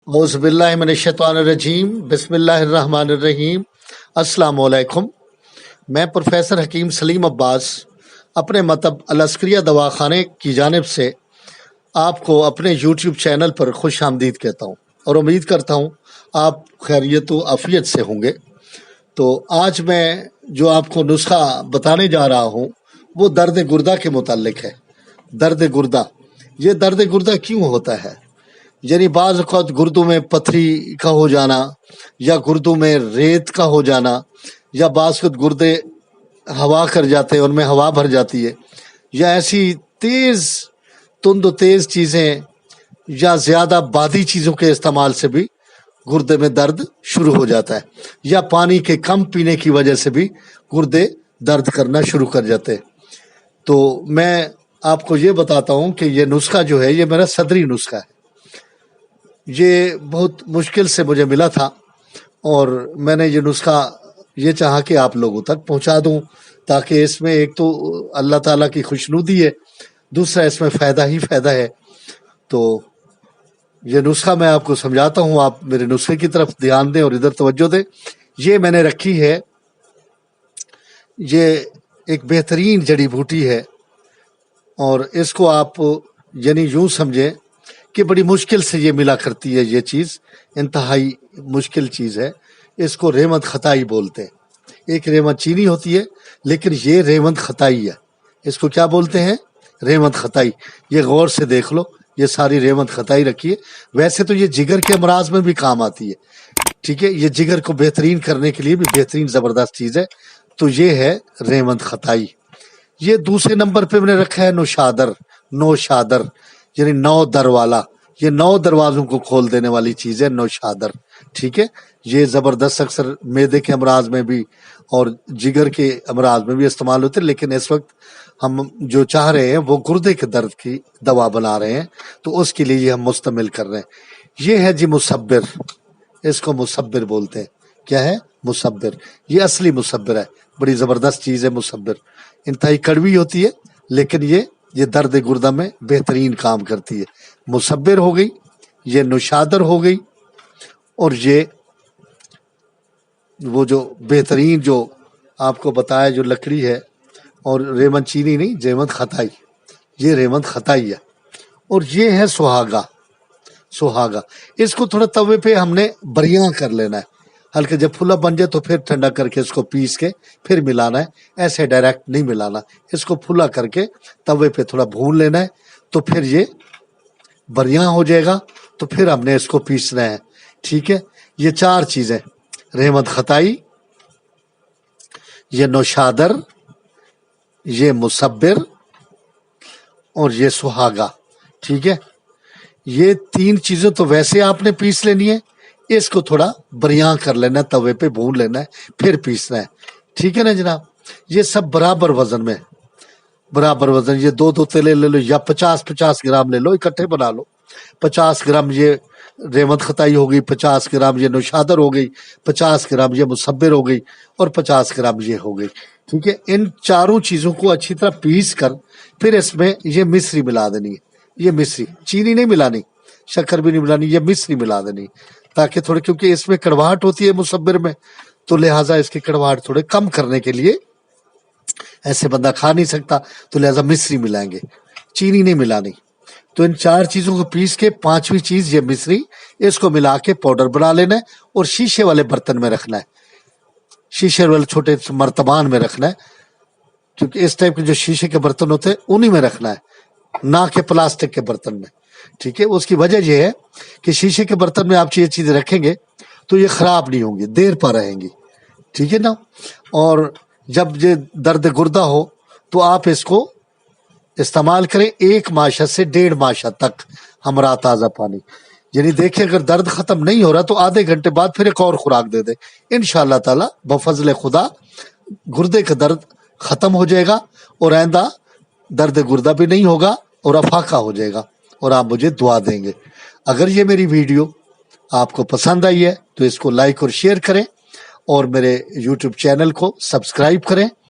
اعوذ باللہ من الشیطان الرجیم بسم اللہ الرحمن الرحیم۔ السلام علیکم۔ میں پروفیسر حکیم سلیم عباس اپنے مطب العسکریہ دواخانے کی جانب سے آپ کو اپنے یوٹیوب چینل پر خوش آمدید کہتا ہوں اور امید کرتا ہوں آپ خیریت و عافیت سے ہوں گے۔ تو آج میں جو آپ کو نسخہ بتانے جا رہا ہوں وہ درد گردہ کے متعلق ہے۔ درد گردہ، یہ درد گردہ کیوں ہوتا ہے؟ یعنی بعض اوقات گردوں میں پتھری کا ہو جانا، یا گردوں میں ریت کا ہو جانا، یا بعض اوقات گردے ہوا کر جاتے ہیں، ان میں ہوا بھر جاتی ہے، یا ایسی تند و تیز چیزیں یا زیادہ بادی چیزوں کے استعمال سے بھی گردے میں درد شروع ہو جاتا ہے، یا پانی کے کم پینے کی وجہ سے بھی گردے درد کرنا شروع کر جاتے ہیں۔ تو میں آپ کو یہ بتاتا ہوں کہ یہ نسخہ جو ہے یہ میرا صدری نسخہ ہے۔ یہ بہت مشکل سے مجھے ملا تھا اور میں نے یہ نسخہ یہ چاہا کہ آپ لوگوں تک پہنچا دوں، تاکہ اس میں ایک تو اللہ تعالیٰ کی خوشنودی ہے، دوسرا اس میں فائدہ ہی فائدہ ہے۔ تو یہ نسخہ میں آپ کو سمجھاتا ہوں، آپ میرے نسخے کی طرف دھیان دیں اور ادھر توجہ دیں۔ یہ میں نے رکھی ہے، یہ ایک بہترین جڑی بوٹی ہے، اور اس کو آپ یعنی یوں سمجھیں کہ بڑی مشکل سے یہ ملا کرتی ہے۔ یہ چیز انتہائی مشکل چیز ہے، اس کو ریمت خطائی بولتے ہیں۔ ایک ریمت چینی ہوتی ہے، لیکن یہ ریمت خطائی ہے۔ اس کو کیا بولتے ہیں؟ ریمت خطائی۔ یہ غور سے دیکھ لو، یہ ساری ریمت خطائی رکھی ہے۔ ویسے تو یہ جگر کے امراض میں بھی کام آتی ہے، ٹھیک ہے، یہ جگر کو بہترین کرنے کے لیے بھی بہترین زبردست چیز ہے۔ تو یہ ہے ریمت خطائی۔ یہ دوسرے نمبر پہ میں نے رکھا ہے نوشادر۔ نوشادر یعنی 9 در والا، یہ 9 دروازوں کو کھول دینے والی چیز ہے نوشادر، ٹھیک ہے۔ یہ زبردست اکثر معدے کے امراض میں بھی اور جگر کے امراض میں بھی استعمال ہوتے ہیں، لیکن اس وقت ہم جو چاہ رہے ہیں وہ گردے کے درد کی دوا بنا رہے ہیں، تو اس کے لیے یہ ہم مستعمل کر رہے ہیں۔ یہ ہے جی مصبر، اس کو مصبر بولتے ہیں۔ کیا ہے؟ مصبر۔ یہ اصلی مصبر ہے، بڑی زبردست چیز ہے مصبر۔ انتہائی کڑوی ہوتی ہے، لیکن یہ درد گردہ میں بہترین کام کرتی ہے۔ مصبر ہو گئی، یہ نوشادر ہو گئی، اور یہ وہ جو بہترین جو آپ کو بتایا جو لکڑی ہے، اور ریمت چینی نہیں، ریمت خطائی، یہ ریمت خطائی ہے۔ اور یہ ہے سہاگا۔ سہاگا، اس کو تھوڑا توے پہ ہم نے بریاں کر لینا ہے، ہلکے جب پھلا بن جائے تو پھر ٹھنڈا کر کے اس کو پیس کے پھر ملانا ہے، ایسے ڈائریکٹ نہیں ملانا۔ اس کو پھلا کر کے توے پہ تھوڑا بھون لینا ہے، تو پھر یہ بریاں ہو جائے گا، تو پھر ہم نے اس کو پیسنا ہے، ٹھیک ہے۔ یہ 4 چیزیں، ریمت خطائی، یہ نوشادر، یہ مصبر، اور یہ سہاگا، ٹھیک ہے۔ یہ 3 چیزیں تو ویسے آپ نے پیس لینی ہے، اس کو تھوڑا بریاں کر لینا ہے، توے پہ بھون لینا ہے، پھر پیسنا ہے، ٹھیک ہے نا جناب۔ یہ سب برابر وزن میں، برابر وزن، یہ 2 تیلے لے لو یا 50 گرام لے لو، اکٹھے بنا لو۔ 50 گرام یہ ریمت خطائی ہو گئی، 50 گرام یہ نوشادر ہو گئی، 50 گرام یہ مصبر ہو گئی، اور 50 گرام یہ ہو گئی، ٹھیک ہے۔ ان 4 چیزوں کو اچھی طرح پیس کر پھر اس میں یہ مصری ملا دینی ہے۔ یہ مصری، چینی نہیں ملانی، شکر بھی نہیں ملانی، یہ مصری ملا دینی، تاکہ تھوڑے، کیونکہ اس میں کڑواہٹ ہوتی ہے مصبر میں، تو لہٰذا اس کی کڑواہٹ تھوڑے کم کرنے کے لیے، ایسے بندہ کھا نہیں سکتا، تو لہٰذا مصری ملائیں گے، چینی نہیں ملانی۔ تو ان 4 چیزوں کو پیس کے 5ویں چیز یہ مصری، اس کو ملا کے پاؤڈر بنا لینا ہے، اور شیشے والے برتن میں رکھنا ہے، شیشے والے چھوٹے مرتبان میں رکھنا ہے، کیونکہ اس ٹائپ کے جو شیشے کے برتن ہوتے ہیں انہی میں رکھنا ہے، نہ کہ پلاسٹک کے برتن میں، ٹھیک ہے۔ اس کی وجہ یہ ہے کہ شیشے کے برتن میں آپ یہ چیزیں رکھیں گے تو یہ خراب نہیں ہوں گی، دیر پر رہیں گی، ٹھیک ہے نا۔ اور جب یہ درد گردہ ہو تو آپ اس کو استعمال کریں 1 ماشت سے 1.5 ماشت تک ہمراہ تازہ پانی، یعنی دیکھیں اگر درد ختم نہیں ہو رہا تو آدھے گھنٹے بعد پھر ایک اور خوراک دے دیں، انشاءاللہ تعالی بفضل خدا گردے کا درد ختم ہو جائے گا، اور آئندہ درد گردہ بھی نہیں ہوگا، اور افاقہ ہو جائے گا، اور آپ مجھے دعا دیں گے۔ اگر یہ میری ویڈیو آپ کو پسند آئی ہے تو اس کو لائک اور شیئر کریں، اور میرے یوٹیوب چینل کو سبسکرائب کریں۔